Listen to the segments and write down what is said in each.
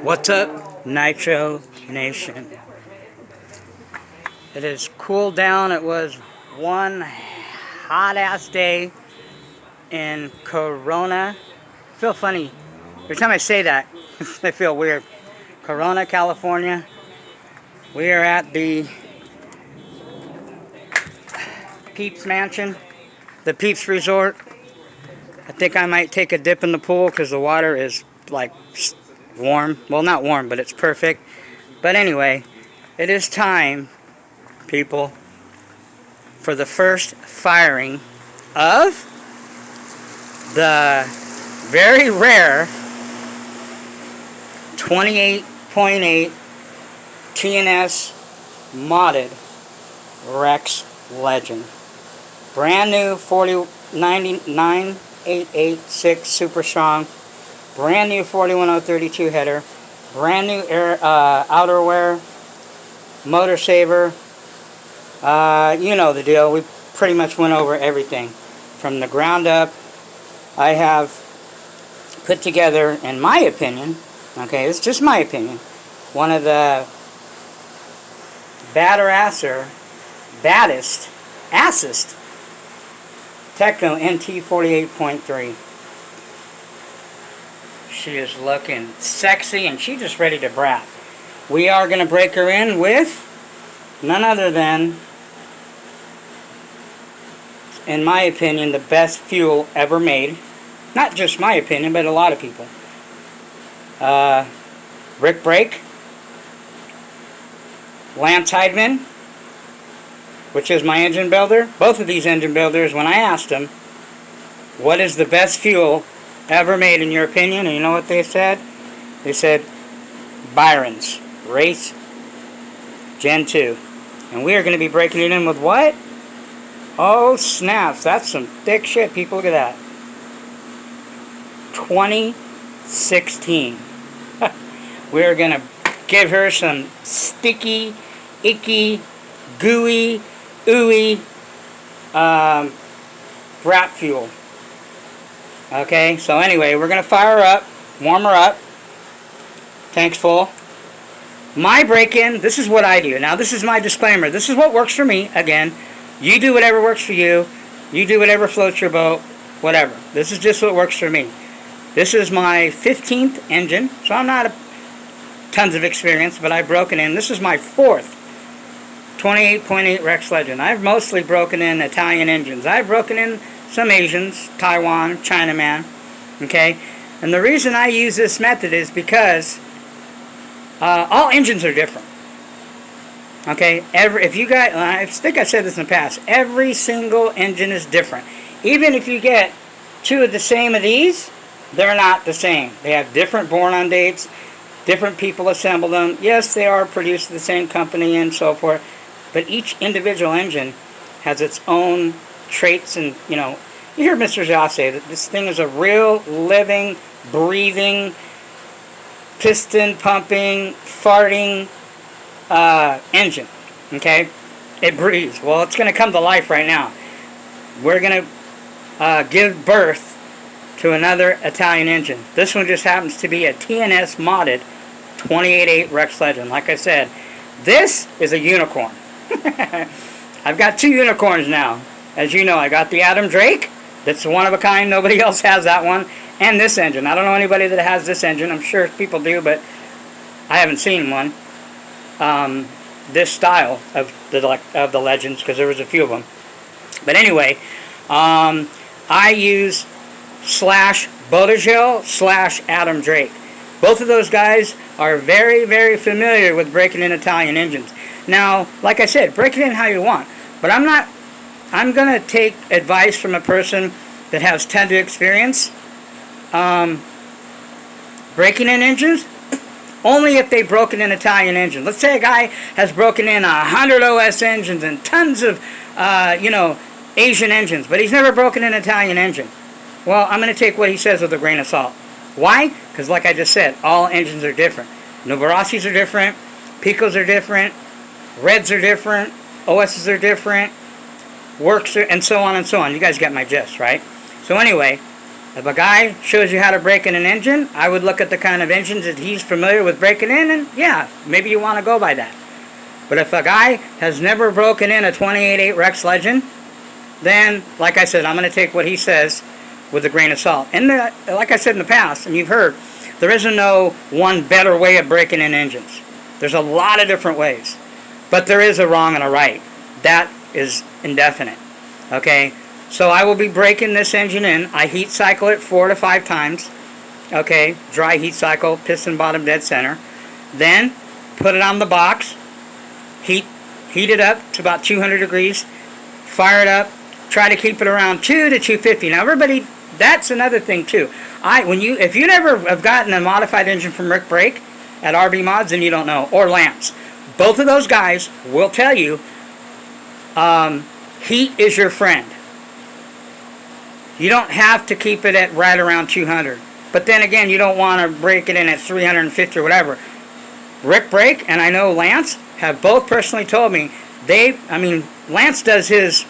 What's up, Nitro Nation? It has cooled down. It was one hot-ass day in Corona. I feel funny. Every time I say that, I feel weird. Corona, California. We are at the Peeps Mansion, the Peeps Resort. I think I might take a dip in the pool because the water is like warm. Well, not warm, but it's perfect. But anyway, it is time, people, for the first firing of the very rare 28.8 TNS modded Rex Legend. Brand new 49886 Super Strong. Brand new 41032 header. Brand new air, outerwear. Motor saver. You know the deal. We pretty much went over everything from the ground up. I have put together, in my opinion, okay, it's just my opinion, one of the baddest Techno NT 48.3. She is looking sexy and she's just ready to brat. We are going to break her in with none other than, in my opinion, the best fuel ever made. Not just my opinion, but a lot of people. Rick Brake, Lance Heidman, which is my engine builder. Both of these engine builders, when I asked them, what is the best fuel ever made in your opinion? And you know what they said? They said, Byron's Race Gen 2. And we are going to be breaking it in with what? Oh, snaps. That's some thick shit, people. Look at that. 2016. We're going to give her some sticky, icky, gooey, ooey wrap fuel. Okay, so anyway, we're going to fire her up, warm her up. Tanks full. My break-in, this is what I do. Now, this is my disclaimer. This is what works for me. Again, you do whatever works for you. You do whatever floats your boat. Whatever. This is just what works for me. This is my 15th engine, so I'm not tons of experience, but I've broken in. This is my 4th 28.8 Rex Legend. I've mostly broken in Italian engines. I've broken in some Asians, Taiwan, Chinaman, okay? And the reason I use this method is because all engines are different, okay? If you got, I think I said this in the past, every single engine is different. Even if you get two of the same of these, they're not the same. They have different born-on dates, different people assemble them. Yes, they are produced at the same company and so forth, but each individual engine has its own traits. And, you know, you hear Mr. Zha say that this thing is a real, living, breathing, piston-pumping, farting engine, okay? It breathes. Well, it's going to come to life right now. We're going to give birth to another Italian engine. This one just happens to be a TNS modded 28.8 Rex Legend. Like I said, this is a unicorn. I've got two unicorns now. As you know, I got the Adam Drake. That's one of a kind. Nobody else has that one. And this engine. I don't know anybody that has this engine. I'm sure people do, but I haven't seen one. This style of the Legends, because there was a few of them. But anyway, I use /Bottigel /Adam Drake. Both of those guys are very, very familiar with breaking in Italian engines. Now, like I said, break it in how you want. But I'm going to take advice from a person that has tons of experience. Breaking in engines, only if they've broken in Italian engines. Let's say a guy has broken in 100 OS engines and tons of, Asian engines, but he's never broken an Italian engine. Well, I'm going to take what he says with a grain of salt. Why? Because like I just said, all engines are different. Novarosis are different, Picos are different, Reds are different, OSs are different, Works are, and so on and so on. You guys get my gist, right? So anyway, If a guy shows you how to break in an engine, I would look at the kind of engines that he's familiar with breaking in, and yeah, maybe you want to go by that. But if a guy has never broken in a 28.8 Rex Legend, then, like I said, I'm going to take what he says with a grain of salt. And like I said in the past, and you've heard, there isn't no one better way of breaking in engines. There's a lot of different ways. But there is a wrong and a right. That is indefinite. Okay? So I will be breaking this engine in. I heat cycle it 4 to 5 times. Okay? Dry heat cycle, piston bottom dead center. Then put it on the box. Heat it up to about 200 degrees. Fire it up. Try to keep it around 2 to 250. Now everybody, that's another thing too. If you never have gotten a modified engine from Rick Brake at RB Mods, then you don't know. Or Lance. Both of those guys will tell you heat is your friend. You don't have to keep it at right around 200. But then again, you don't want to break it in at 350 or whatever. Rick Brake and I know Lance have both personally told me Lance does the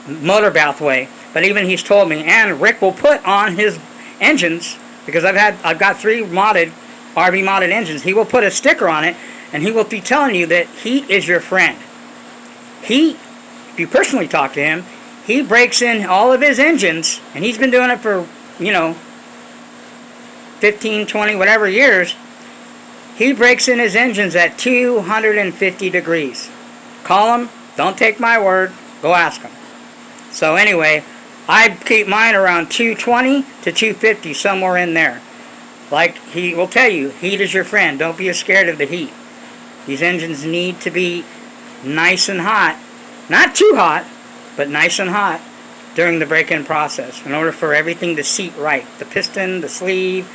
motor bath way, but even he's told me, and Rick will put on his engines, because I've got 3 RB modded engines. He will put a sticker on it, and he will be telling you that heat is your friend. If you personally talk to him, he breaks in all of his engines, and he's been doing it for 15, 20, whatever years. He breaks in his engines at 250 degrees. Call him. Don't take my word. Go ask him. So anyway, I keep mine around 220 to 250, somewhere in there. Like he will tell you, heat is your friend. Don't be scared of the heat. These engines need to be nice and hot. Not too hot, but nice and hot during the break-in process in order for everything to seat right. The piston, the sleeve,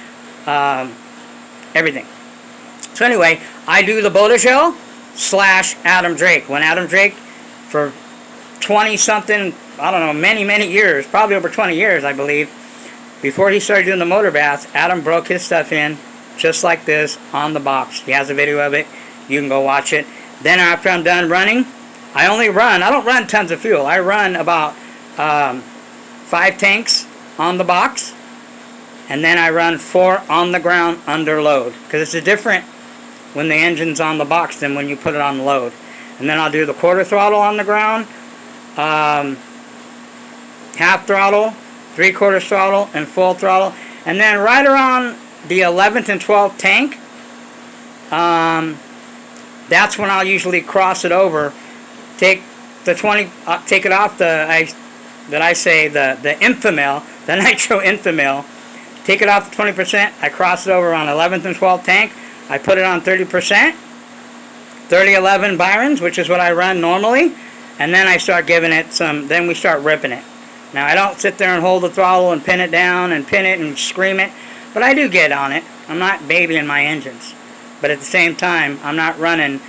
everything. So anyway, I do the Bodegel / Adam Drake. When Adam Drake, for 20-something, I don't know, many years, probably over 20 years, I believe, before he started doing the motor baths, Adam broke his stuff in just like this on the box. He has a video of it. You can go watch it. Then after I'm done running, I don't run tons of fuel. I run about 5 tanks on the box, and then I run 4 on the ground under load, because it's different when the engine's on the box than when you put it on load. And then I'll do the quarter throttle on the ground, half throttle, 3/4 throttle, and full throttle. And then right around the 11th and 12th tank, that's when I'll usually cross it over, take the 20, take it off the infamil, the nitro infamil, take it off the 20%, I cross it over on 11th and 12th tank, I put it on 30%, 3011 Byrons, which is what I run normally, and then I start giving it then we start ripping it. Now I don't sit there and hold the throttle and pin it down and pin it and scream it, but I do get on it. I'm not babying my engines. But at the same time, I'm not running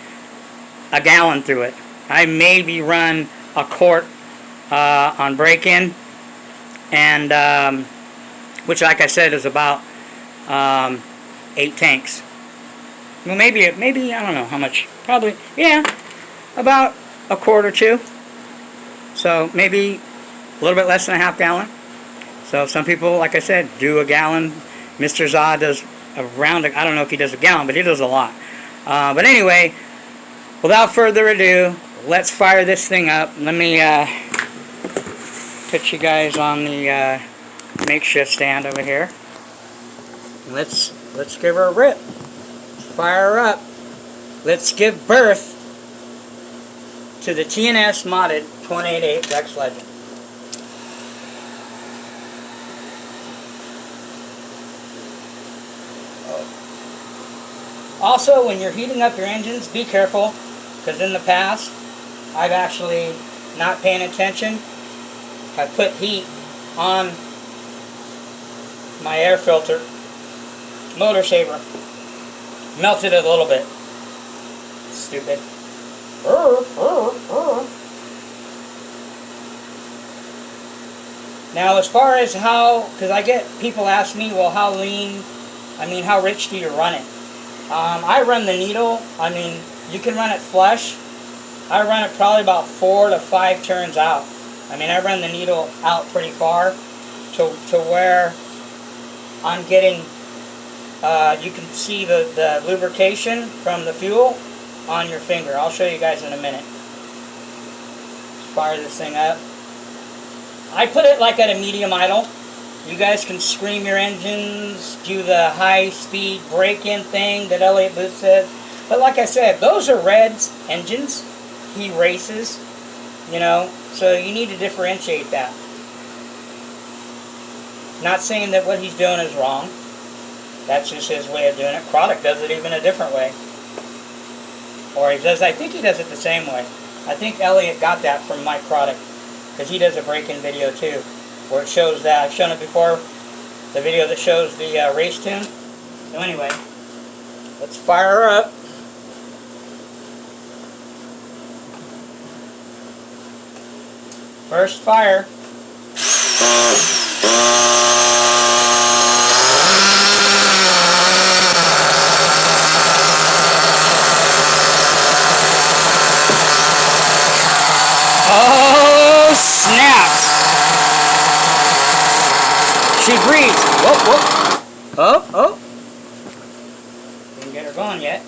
a gallon through it. I maybe run a quart on break-in, and which, like I said, is about 8 tanks. Well, maybe I don't know how much. Probably, yeah, about a quart or 2. So maybe a little bit less than a half gallon. So some people, like I said, do a gallon. Mr. Zah does around, I don't know if he does a gallon, but he does a lot. But anyway, without further ado, let's fire this thing up. Let me put you guys on the makeshift stand over here. Let's give her a rip. Fire her up. Let's give birth to the TNS modded 28.8 Rex Legend. Also, when you're heating up your engines, be careful, because in the past, I've actually not paying attention. I put heat on my air filter, motor saver, melted it a little bit. Stupid. Now, as far as how, because I get people ask me, well, how rich do you run it? I run the needle. You can run it flush. I run it probably about 4 to 5 turns out. I mean, I run the needle out pretty far to where I'm getting, you can see the lubrication from the fuel on your finger. I'll show you guys in a minute. Let's fire this thing up. I put it like at a medium idle. You guys can scream your engines, do the high-speed break-in thing that Elliott Booth said. But like I said, those are Red's engines. He races, you know, so you need to differentiate that. Not saying that what he's doing is wrong. That's just his way of doing it. Product does it even a different way. Or he does, I think he does it the same way. I think Elliott got that from Mike Product, because he does a break-in video too, where it shows that. I've shown it before, the video that shows the race tune. So anyway, let's fire her up. First fire. Oh, snaps! She breathes. Whoa, whoa. Oh, oh. Didn't get her going yet.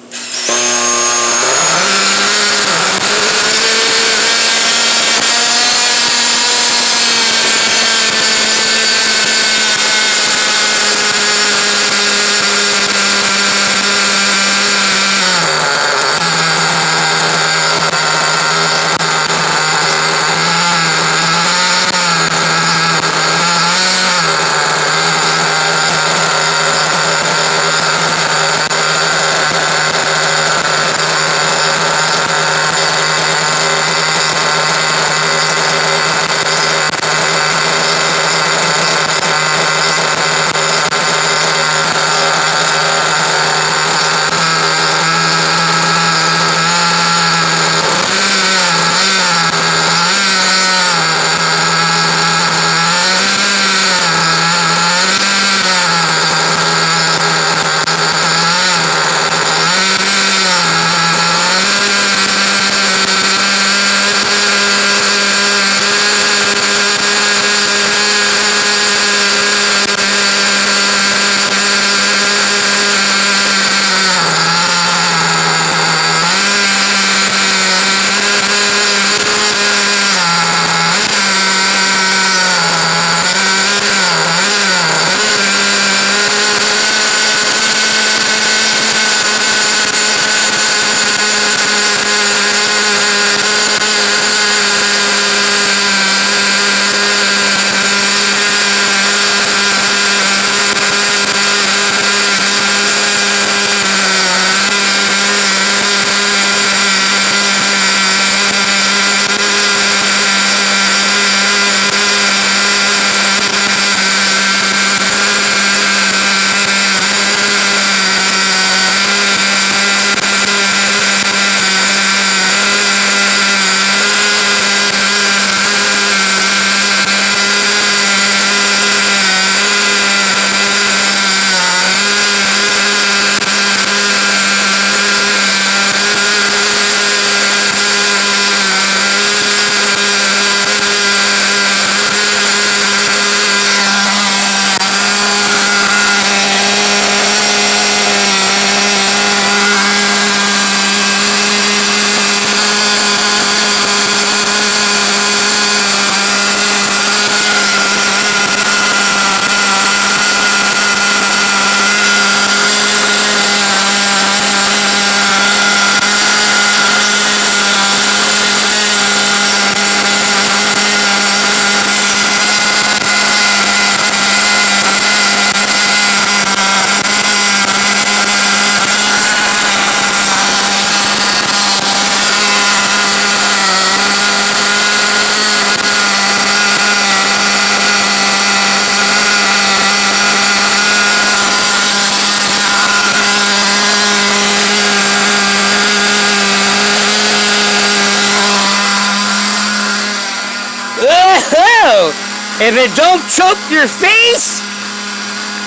If it don't choke your face,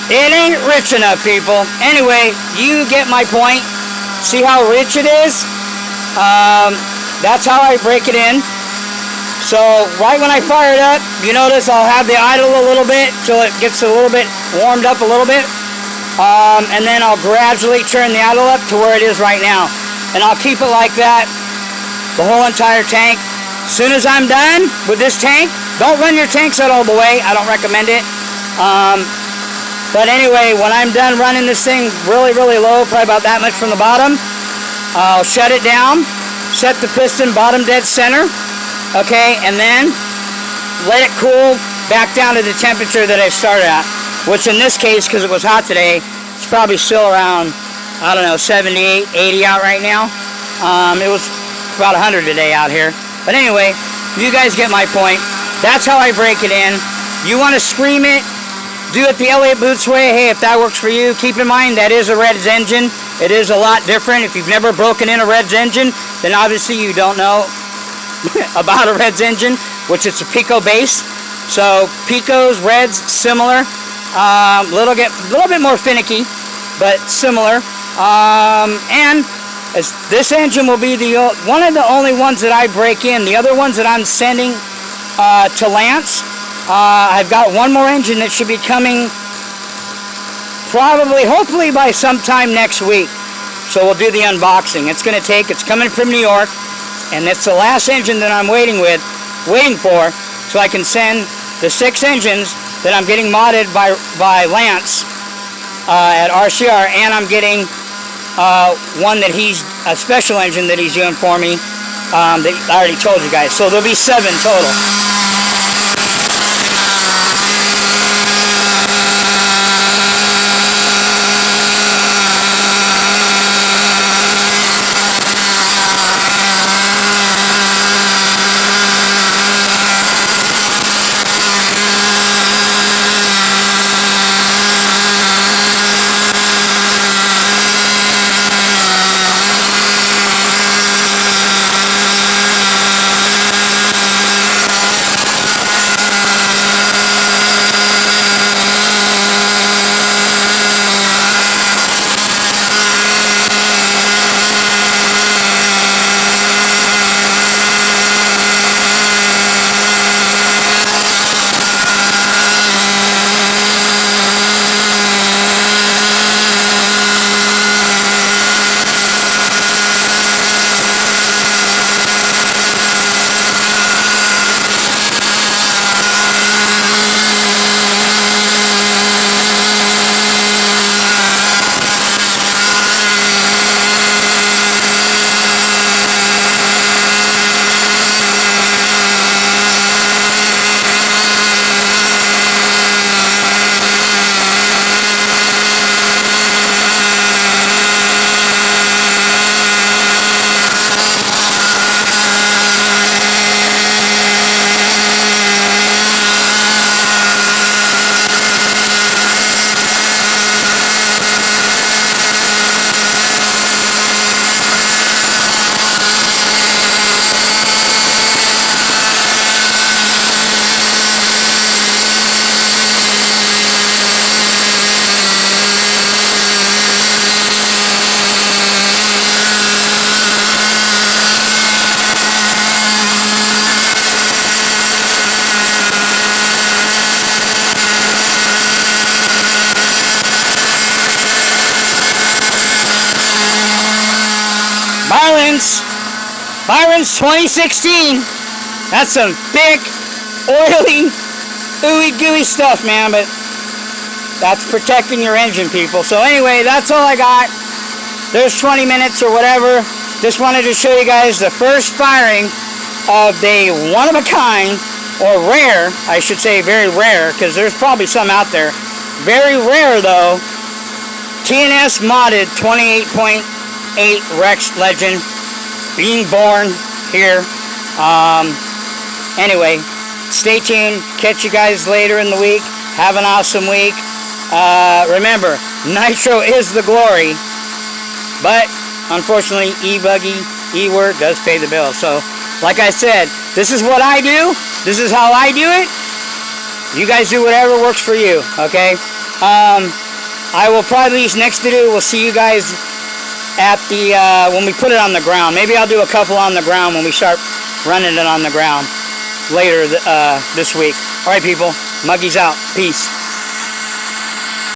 it ain't rich enough, people. Anyway, you get my point. See how rich it is? That's how I break it in. So right when I fire it up, you notice I'll have the idle a little bit till it gets a little bit warmed up a little bit. And then I'll gradually turn the idle up to where it is right now. And I'll keep it like that the whole entire tank. As soon as I'm done with this tank, don't run your tank set all the way. I don't recommend it. But anyway, when I'm done running this thing really, really low, probably about that much from the bottom, I'll shut it down, set the piston bottom dead center, okay, and then let it cool back down to the temperature that I started at, which in this case, because it was hot today, it's probably still around, I don't know, 78, 80 out right now. It was about 100 today out here. But anyway, you guys get my point. That's how I break it in. You want to scream it, do it the Elliott Boots way. Hey, if that works for you, keep in mind that is a Red's engine. It is a lot different. If you've never broken in a Red's engine, then obviously you don't know about a Red's engine, which it's a Pico base. So Picos, Reds, similar. Little bit more finicky, but similar. And this engine will be one of the only ones that I break in. The other ones that I'm sending to Lance, I've got one more engine that should be coming probably, hopefully by sometime next week. So we'll do the unboxing. It's coming from New York, and it's the last engine that I'm waiting for, so I can send the 6 engines that I'm getting modded by Lance at RCR, and I'm getting one that a special engine that he's doing for me that I already told you guys. So there'll be 7 total. Byron's 2016. That's some thick, oily, ooey gooey stuff, man, but that's protecting your engine, people. So anyway, that's all I got. There's 20 minutes or whatever. Just wanted to show you guys the first firing of the one-of-a-kind, or rare, I should say, very rare, because there's probably some out there. Very rare, though. TNS modded 28.8 Rex Legend being born here. Anyway, stay tuned. Catch you guys later in the week. Have an awesome week. Remember, nitro is the glory, but unfortunately, e-buggy, e-work does pay the bill. So, like I said, this is what I do. This is how I do it. You guys do whatever works for you, okay? I will probably, next video, we'll see you guys at the, when we put it on the ground. Maybe I'll do a couple on the ground when we start running it on the ground. later this week. All right, people. Muggy's out. Peace.